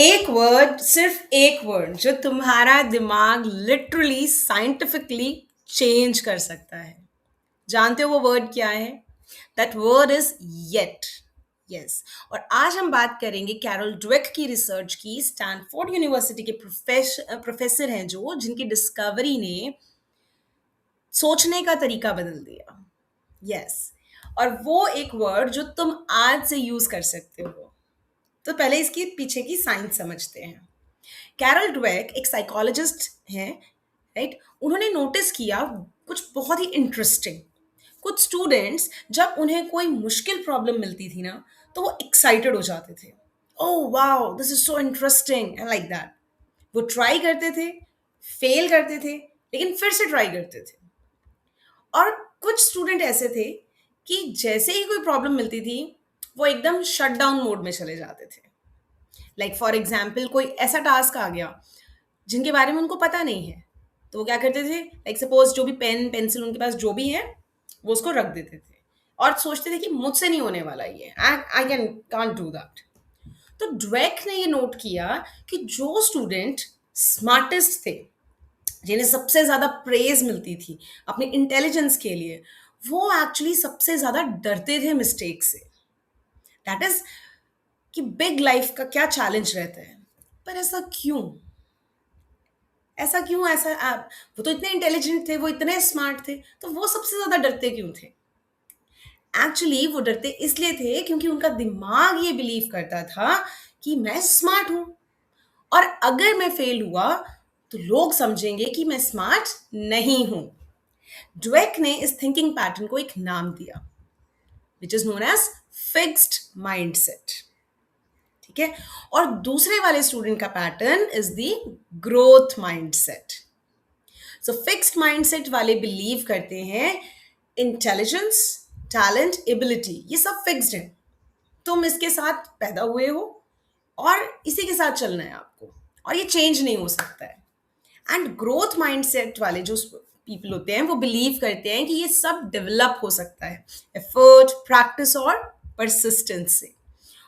एक वर्ड, सिर्फ एक वर्ड जो तुम्हारा दिमाग लिटरली साइंटिफिकली चेंज कर सकता है। जानते हो वो वर्ड क्या है? That word is yet. Yes. और आज हम बात करेंगे कैरल ड्वेक की रिसर्च की। स्टैनफोर्ड यूनिवर्सिटी के प्रोफेसर हैं जो जिनकी डिस्कवरी ने सोचने का तरीका बदल दिया। यस। और वो एक वर्ड जो तुम आज से यूज कर सकते हो। तो पहले इसकी पीछे की साइंस समझते हैं। कैरल ड्वेक एक साइकोलॉजिस्ट हैं, राइट? उन्होंने नोटिस किया कुछ बहुत ही इंटरेस्टिंग। कुछ स्टूडेंट्स जब उन्हें कोई मुश्किल प्रॉब्लम मिलती थी ना, तो वो एक्साइटेड हो जाते थे। Oh wow, this is so interesting and like that. वो ट्राई करते थे, फेल करते थे, लेकिन फिर से ट्राई करते थे। और कुछ स्टूडेंट ऐसे थे कि जैसे ही कोई प्रॉब्लम मिलती थी, वो एकदम शट डाउन मोड में चले जाते थे। लाइक फॉर एग्जाम्पल, कोई ऐसा टास्क आ गया जिनके बारे में उनको पता नहीं है, तो वो क्या करते थे? लाइक सपोज जो भी पेन पेंसिल उनके पास जो भी है, वो उसको रख देते थे और सोचते थे कि मुझसे नहीं होने वाला ये, I can can't do that. तो ड्वेक ने ये नोट किया कि जो स्टूडेंट स्मार्टेस्ट थे, जिन्हें सबसे ज्यादा प्रेज मिलती थी अपनी इंटेलिजेंस के लिए, वो एक्चुअली सबसे ज्यादा डरते थे मिस्टेक से। दैट इज कि बिग लाइफ का क्या चैलेंज रहता है। पर ऐसा क्यों? ऐसा वो तो इतने इंटेलिजेंट थे, वो इतने स्मार्ट थे, तो वो सबसे ज्यादा डरते क्यों थे? एक्चुअली वो डरते इसलिए थे क्योंकि उनका दिमाग ये बिलीव करता था कि मैं स्मार्ट हूं, और अगर मैं फेल हुआ तो लोग समझेंगे कि मैं स्मार्ट नहीं हूं। ड्वेक ने इस थिंकिंग पैटर्न को एक नाम दिया, which is known as fixed mindset. ठीक है। और दूसरे वाले स्टूडेंट का pattern is the growth mindset. So fixed mindset वाले बिलीव करते हैं इंटेलिजेंस, टैलेंट, एबिलिटी ये सब फिक्स्ड है। तुम इसके साथ पैदा हुए हो और इसी के साथ चलना है आपको, और ये चेंज नहीं हो सकता है। एंड ग्रोथ माइंडसेट वाले जो पीपल होते हैं, वो बिलीव करते हैं कि ये सब डेवलप हो सकता है एफर्ट, प्रैक्टिस और परसिस्टेंस से।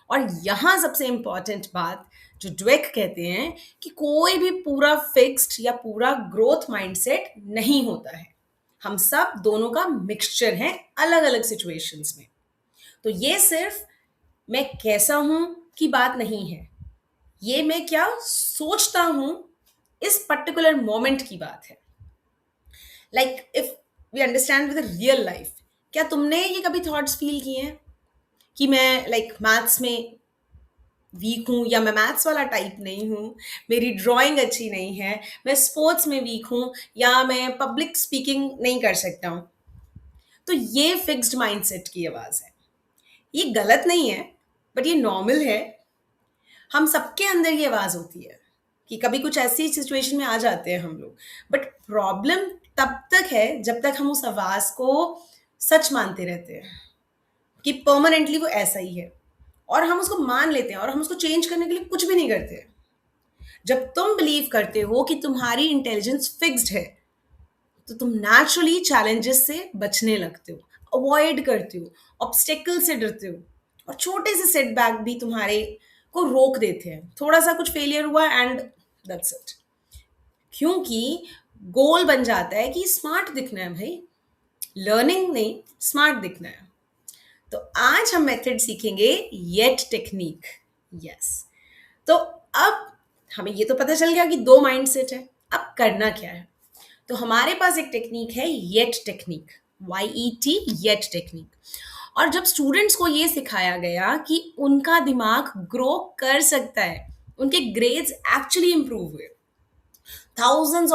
और यहाँ सबसे इंपॉर्टेंट बात जो ड्वेक कहते हैं कि कोई भी पूरा फिक्स्ड या पूरा ग्रोथ माइंडसेट नहीं होता है। हम सब दोनों का मिक्सचर है अलग अलग सिचुएशंस में। तो ये सिर्फ मैं कैसा हूं की बात नहीं है, ये मैं क्या सोचता हूं इस पर्टिकुलर मोमेंट की बात है। Like if we understand with real life, क्या तुमने ये कभी थॉट्स फील किए हैं कि मैं लाइक मैथ्स में वीक हूँ, या मैं मैथ्स वाला टाइप नहीं हूँ, मेरी ड्राइंग अच्छी नहीं है, मैं स्पोर्ट्स में वीक हूँ, या मैं पब्लिक स्पीकिंग नहीं कर सकता हूँ? तो ये फिक्स्ड माइंडसेट की आवाज है। ये गलत नहीं है, बट ये नॉर्मल है। हम सबके अंदर ये आवाज होती है कि कभी कुछ ऐसी सिचुएशन में आ जाते हैं हम लोग। बट प्रॉब्लम तब तक है जब तक हम उस आवाज को सच मानते रहते हैं कि परमानेंटली वो ऐसा ही है, और हम उसको मान लेते हैं और हम उसको चेंज करने के लिए कुछ भी नहीं करते हैं। जब तुम बिलीव करते हो कि तुम्हारी इंटेलिजेंस फिक्स्ड है, तो तुम नेचुरली चैलेंजेस से बचने लगते हो, अवॉइड करते हो, ऑब्स्टेकल से डरते हो, और छोटे से सेटबैक भी तुम्हारे को रोक देते हैं। थोड़ा सा कुछ फेलियर हुआ एंड दैट्स इट। क्योंकि गोल बन जाता है कि स्मार्ट दिखना है भाई, लर्निंग नहीं, स्मार्ट दिखना है। तो आज हम मेथड सीखेंगे, येट टेक्निक। यस। तो अब हमें ये तो पता चल गया कि दो माइंडसेट है, अब करना क्या है? तो हमारे पास एक टेक्निक है, yet technique. YET, yet technique. और जब स्टूडेंट्स को ये सिखाया गया कि उनका दिमाग ग्रो कर सकता है, उनके ग्रेड्स एक्चुअली इंप्रूव हुए। थाउजेंड्स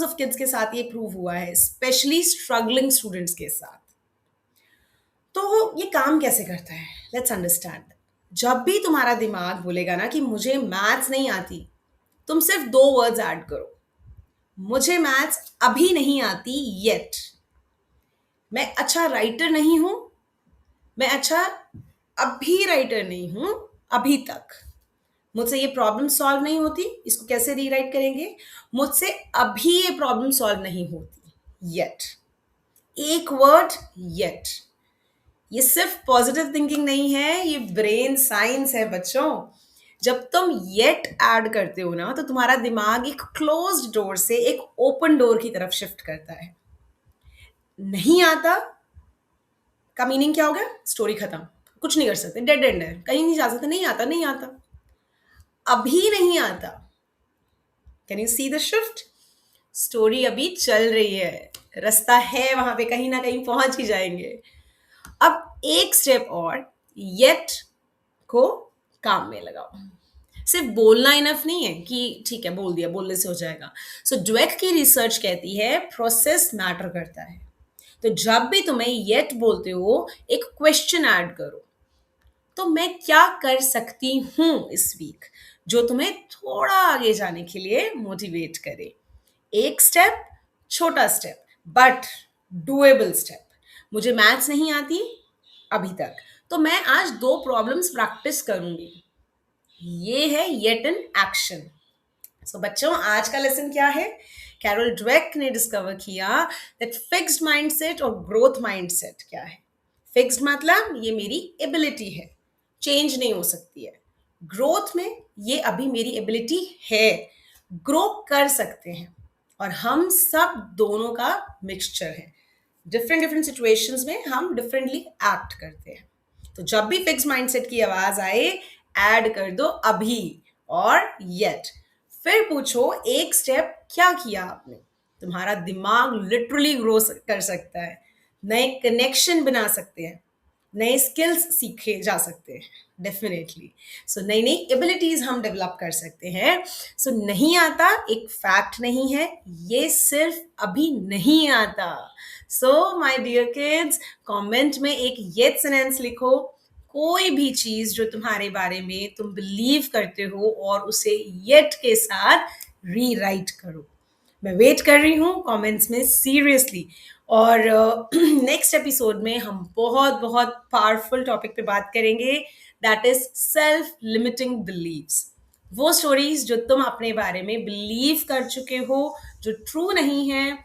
ऑफ किड्स के साथ ये प्रूव हुआ है, स्पेशली स्ट्रगलिंग स्टूडेंट्स के साथ। तो ये काम कैसे करता है, लेट्स अंडरस्टैंड। जब भी तुम्हारा दिमाग बोलेगा ना कि मुझे मैथ्स नहीं आती, तुम सिर्फ दो वर्ड्स ऐड करो, मुझे मैथ्स अभी नहीं आती येट। मैं अच्छा राइटर नहीं हूं, मैं अच्छा अभी राइटर नहीं हूं, अभी तक। मुझसे ये प्रॉब्लम सॉल्व नहीं होती, इसको कैसे रीराइट करेंगे? मुझसे अभी ये प्रॉब्लम सॉल्व नहीं होती येट। एक वर्ड, येट। ये सिर्फ पॉजिटिव थिंकिंग नहीं है, ये ब्रेन साइंस है बच्चों। जब तुम येट ऐड करते हो ना, तो तुम्हारा दिमाग एक क्लोज्ड डोर से एक ओपन डोर की तरफ शिफ्ट करता है। नहीं आता का मीनिंग क्या हो गया? स्टोरी खत्म। कुछ नहीं कर सकते, डेड एंड है, कहीं नहीं जा सकते, नहीं आता, नहीं आता। अभी नहीं आता। Can you see the shift? Story अभी चल रही है, रास्ता है, वहां पे कहीं ना कहीं पहुंच ही जाएंगे। अब एक स्टेप और, येट को काम में लगाओ। सिर्फ बोलना इनफ नहीं है कि ठीक है बोल दिया, बोलने से हो जाएगा। सो ड्वेक की रिसर्च कहती है प्रोसेस मैटर करता है। तो जब भी तुम्हें येट बोलते हो, एक क्वेश्चन ऐड करो। तो मैं क्या कर सकती हूं इस वीक, जो तुम्हें थोड़ा आगे जाने के लिए मोटिवेट करे। एक स्टेप, छोटा स्टेप, बट डुएबल स्टेप। मुझे मैथ्स नहीं आती अभी तक, तो मैं आज 2 प्रॉब्लम्स प्रैक्टिस करूंगी। ये है येट इन एक्शन। सो बच्चों, आज का लेसन क्या है? कैरोल ड्वेक ने डिस्कवर किया दैट फिक्स्ड माइंडसेट और ग्रोथ माइंडसेट क्या है। फिक्स्ड मतलब ये मेरी एबिलिटी है, चेंज नहीं हो सकती है। ग्रोथ में ये अभी मेरी एबिलिटी है, ग्रो कर सकते हैं। और हम सब दोनों का मिक्सचर है। डिफरेंट डिफरेंट सिचुएशंस में हम डिफरेंटली एक्ट करते हैं। तो जब भी फिक्स माइंडसेट की आवाज आए, ऐड कर दो अभी और येट। फिर पूछो एक स्टेप क्या किया आपने। तुम्हारा दिमाग लिटरली ग्रो कर सकता है, नए कनेक्शन बना सकते हैं, नए स्किल्स सीखे जा सकते हैं डेफिनेटली। सो नई नई एबिलिटीज हम डेवलप कर सकते हैं। सो नहीं आता एक फैक्ट नहीं है, ये सिर्फ अभी नहीं आता। So my dear kids, comment में एक येट सेंटेंस लिखो। कोई भी चीज जो तुम्हारे बारे में तुम बिलीव करते हो और उसे येट के साथ रीराइट करो। मैं वेट कर रही हूँ कमेंट्स में सीरियसली। और नेक्स्ट एपिसोड में हम बहुत बहुत पावरफुल टॉपिक पे बात करेंगे, that is self limiting beliefs. वो स्टोरीज जो तुम अपने बारे में बिलीव कर चुके हो, जो ट्रू नहीं है।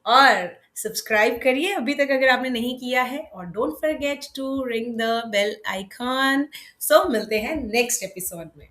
और सब्सक्राइब करिए अभी तक अगर आपने नहीं किया है, और don't forget to ring the bell icon. So मिलते हैं नेक्स्ट एपिसोड में।